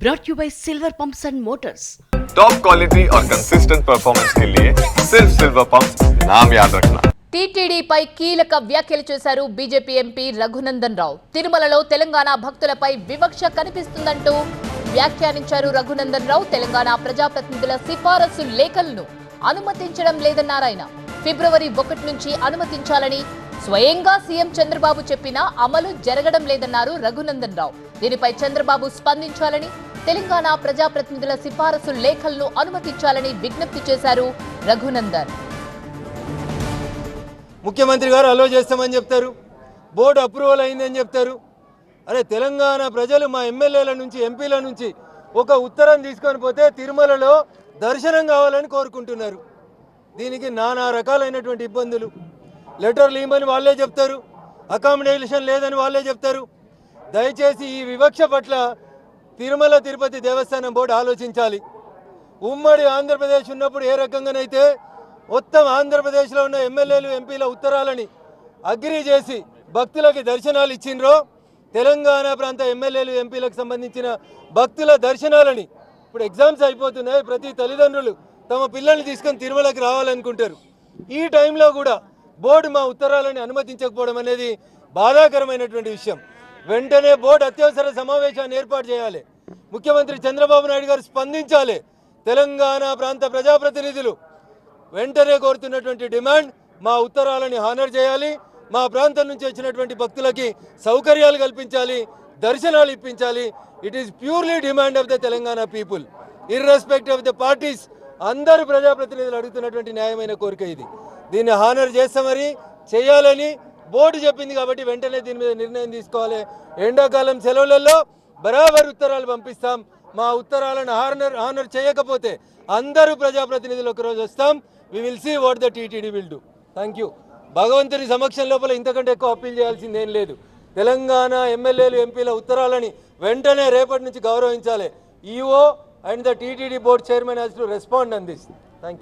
brought you by Silver Pumps and Motors. Top quality और consistent performance के लिए सिर्फ सिल्वर पंप्स नाम याद रखना. టీటీడీపై కీలక వ్యాఖ్యలు చేశారు బీజేపీ ఎంపీ రఘునందన్ రావు. తిరుమలలో తెలంగాణ భక్తులపై వివక్ష కనిపిస్తుందంటూ వ్యాఖ్యానించారు రఘునందన్ రావు. తెలంగాణ ప్రజాప్రతినిధుల సిఫారసు లేఖలను అనుమతించడం లేదన్నారు ఆయన. ఫిబ్రవరి 1 నుంచి అనుమతించాలని స్వయంగా సీఎం చంద్రబాబు చెప్పినా అమలు జరగడం లేదన్నారు రఘునందన్ రావు. దీనిపై చంద్రబాబు స్పందించాలని, తెలంగాణ ప్రజాప్రతినిధుల సిఫారసు లేఖలను అనుమతించాలని విజ్ఞప్తి చేశారు రఘునందన్. ముఖ్యమంత్రి గారు అలో చేస్తామని చెప్తారు, బోర్డు అప్రూవల్ అయిందని చెప్తారు. అరే తెలంగాణ ప్రజలు మా ఎమ్మెల్యేల నుంచి ఎంపీల నుంచి ఒక ఉత్తరం తీసుకొని పోతే తిరుమలలో దర్శనం కావాలని కోరుకుంటున్నారు. దీనికి నానా రకాలైనటువంటి ఇబ్బందులు. లెటర్లు ఇవ్వమని వాళ్ళే చెప్తారు, అకామిడేషన్ లేదని వాళ్ళే చెప్తారు. దయచేసి ఈ వివక్ష పట్ల తిరుమల తిరుపతి దేవస్థానం బోర్డు ఆలోచించాలి. ఉమ్మడి ఆంధ్రప్రదేశ్ ఉన్నప్పుడు ఏ రకంగానైతే మొత్తం ఆంధ్రప్రదేశ్లో ఉన్న ఎమ్మెల్యేలు ఎంపీల ఉత్తరాలని అగ్రీ చేసి భక్తులకి దర్శనాలు ఇచ్చిండ్రో, తెలంగాణ ప్రాంత ఎమ్మెల్యేలు ఎంపీలకు సంబంధించిన భక్తుల దర్శనాలని ఇప్పుడు ఎగ్జామ్స్ అయిపోతున్నాయి. ప్రతి తల్లిదండ్రులు తమ పిల్లల్ని తీసుకొని తిరుమలకి రావాలనుకుంటారు. ఈ టైంలో కూడా బోర్డు మా ఉత్తరాలని అనుమతించకపోవడం అనేది బాధాకరమైనటువంటి విషయం. వెంటనే బోర్డు అత్యవసర సమావేశాన్ని ఏర్పాటు చేయాలి. ముఖ్యమంత్రి చంద్రబాబు నాయుడు గారు స్పందించాలి. తెలంగాణ ప్రాంత ప్రజాప్రతినిధులు వెంటనే కోరుతున్నటువంటి డిమాండ్, మా ఉత్తరాలని హానర్ చేయాలి, మా ప్రాంతం నుంచి వచ్చినటువంటి భక్తులకి సౌకర్యాలు కల్పించాలి, దర్శనాలు ఇప్పించాలి. It is purely demand of the Telangana people, irrespective of the parties. అందరూ ప్రజాప్రతినిధులు అడుగుతున్నటువంటి న్యాయమైన కోరిక ఇది. దీన్ని హానర్ చేస్తామని చేయాలని బోర్డు చెప్పింది కాబట్టి వెంటనే దీని మీద నిర్ణయం తీసుకోవాలి. ఎండాకాలం సెలవులలో బరాబర్ ఉత్తరాలు పంపిస్తాం. మా ఉత్తరాలను హానర్ చేయకపోతే అందరూ ప్రజాప్రతినిధులు ఒకరోజు వస్తాం. We will see what the TTD will do. Thank you. భగవంతుని సమక్షం లోపల ఇంతకంటే ఎక్కువ అప్పీల్ చేయాల్సింది ఏం లేదు. తెలంగాణ ఎమ్మెల్యేలు ఎంపీల ఉత్తరాలని వెంటనే రేపటి నుంచి గౌరవించాలి. EO and the TTD board chairman has to respond on this.